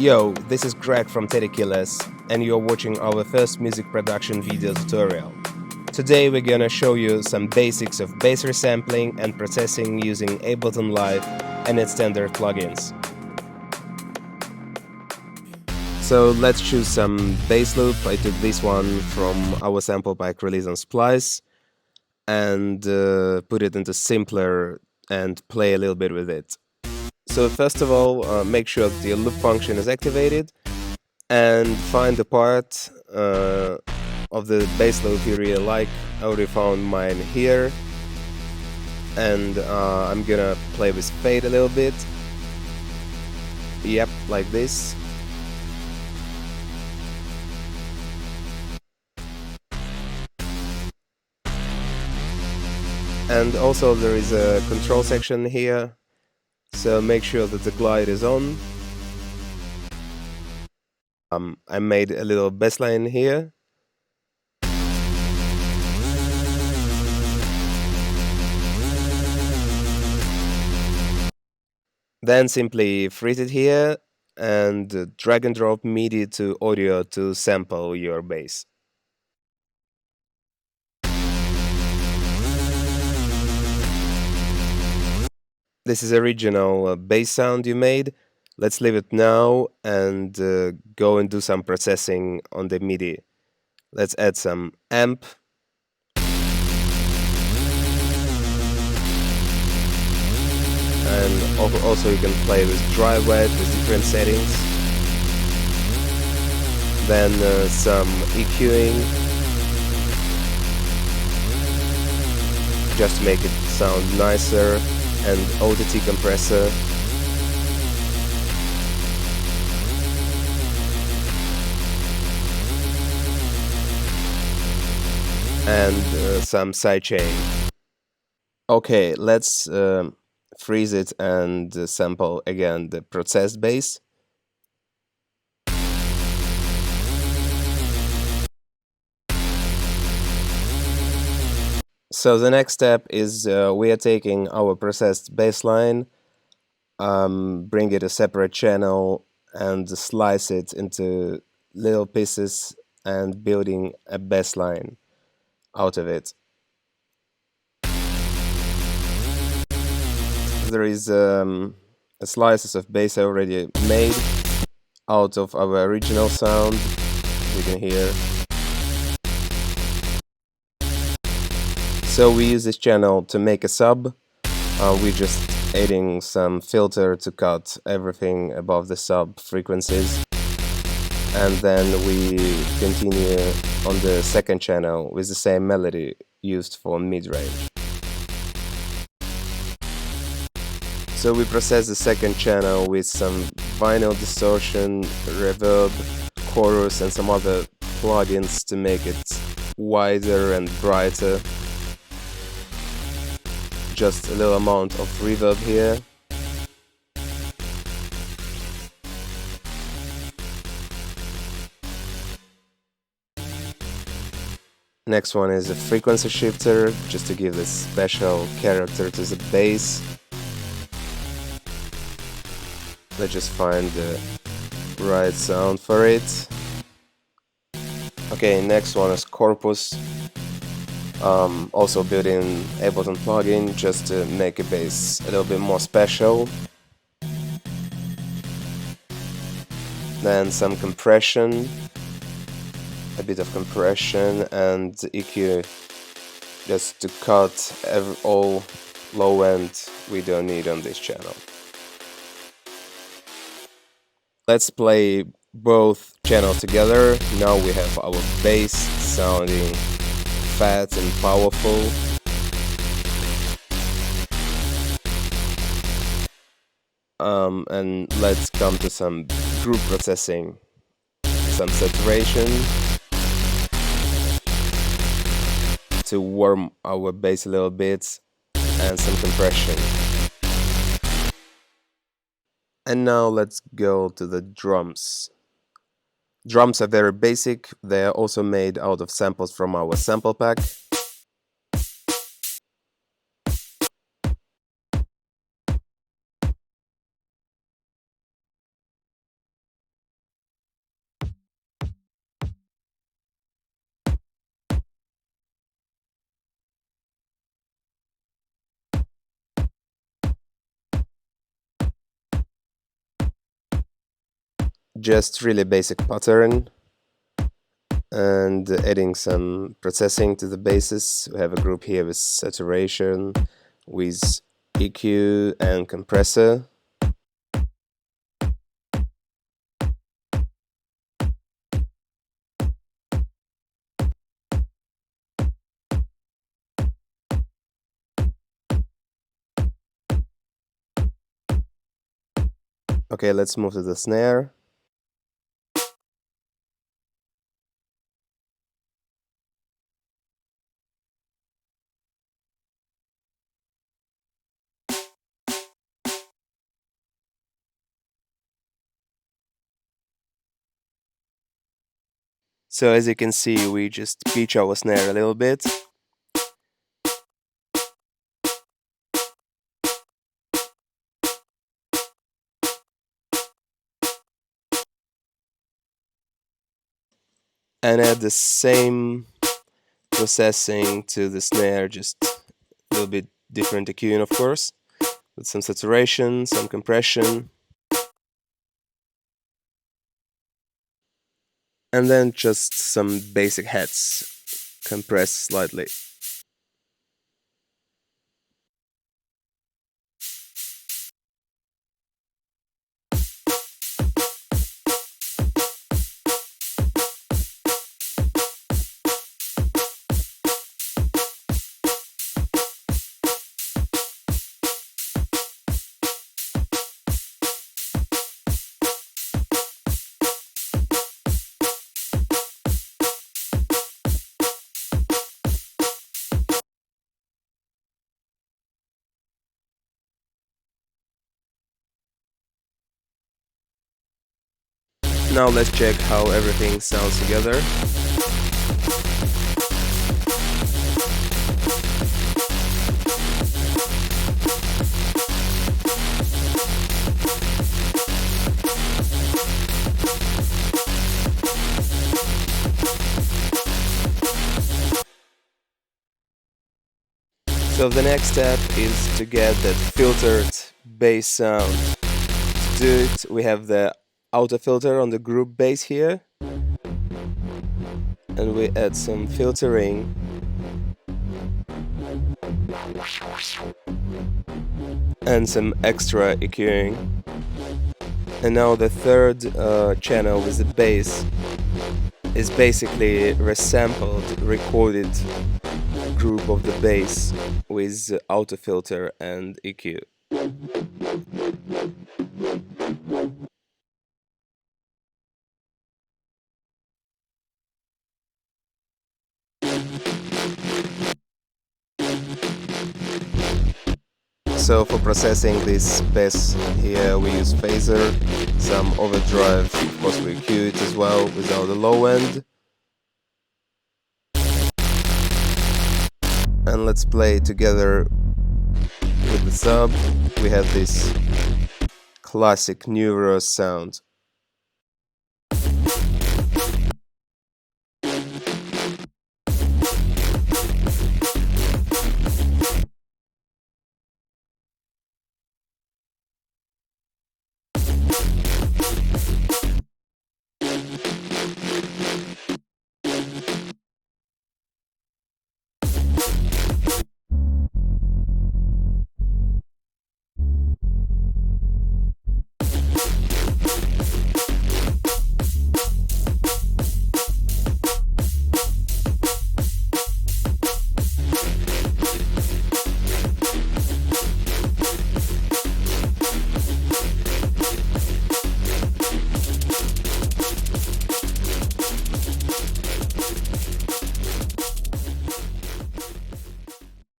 Yo, this is Greg from Killerz, and you're watching our first music production video tutorial. Today we're gonna show you some basics of bass resampling and processing using Ableton Live and its standard plugins. So let's choose some bass loop. I took this one from our sample pack release on Splice and put it into simpler and play a little bit with it. So first of all, make sure that your loop function is activated and find the part of the bass loop you really like. I already found mine here, and I'm gonna play with fade a little bit. Yep, like this. And also there is a control section here, so make sure that the glide is on. I made a little bassline here. Then simply freeze it here and drag and drop MIDI to audio to sample your bass. This is original bass sound you made. Let's leave it now and go and do some processing on the MIDI. Let's add some amp. And also you can play with dry wet with different settings. Then some EQing, just to make it sound nicer, and OTT compressor. And some sidechain. Okay, let's freeze it and sample again the processed bass. So the next step is we are taking our processed bassline, bring it a separate channel and slice it into little pieces and building a bassline out of it. There is a slices of bass I already made out of our original sound, as you can hear. So we use this channel to make a sub. We're just adding some filter to cut everything above the sub frequencies. And then we continue on the second channel with the same melody used for mid-range. So we process the second channel with some vinyl distortion, reverb, chorus and some other plugins to make it wider and brighter. Just a little amount of reverb here. Next one is a frequency shifter, just to give this special character to the bass. Let's just find the right sound for it. Okay, next one is corpus. Also built in Ableton plugin just to make a bass a little bit more special. Then some compression, a bit of compression and EQ just to cut all low end we don't need on this channel. Let's play both channels together. Now we have our bass sounding fat and powerful. And let's come to some group processing, some saturation to warm our bass a little bit, and some compression. And now let's go to the drums. Drums are very basic. They are also made out of samples from our sample pack. just really basic pattern and adding some processing to the basses. We have a group here with saturation, with EQ and compressor. Okay, let's move to the snare. So as you can see, we just pitch our snare a little bit. And add the same processing to the snare, just a little bit different EQing, of course, with some saturation, some compression. And then just some basic heads, compressed slightly. Now let's check how everything sounds together. So the next step is to get that filtered bass sound. To do it, we have the auto filter on the group bass here, and we add some filtering. And some extra EQing. And now the third channel with the bass is basically resampled, recorded group of the bass with auto filter and EQ. So for processing this bass here we use phaser, some overdrive, of course we EQ it as well without the low end. And let's play together with the sub. We have this classic Neuro sound.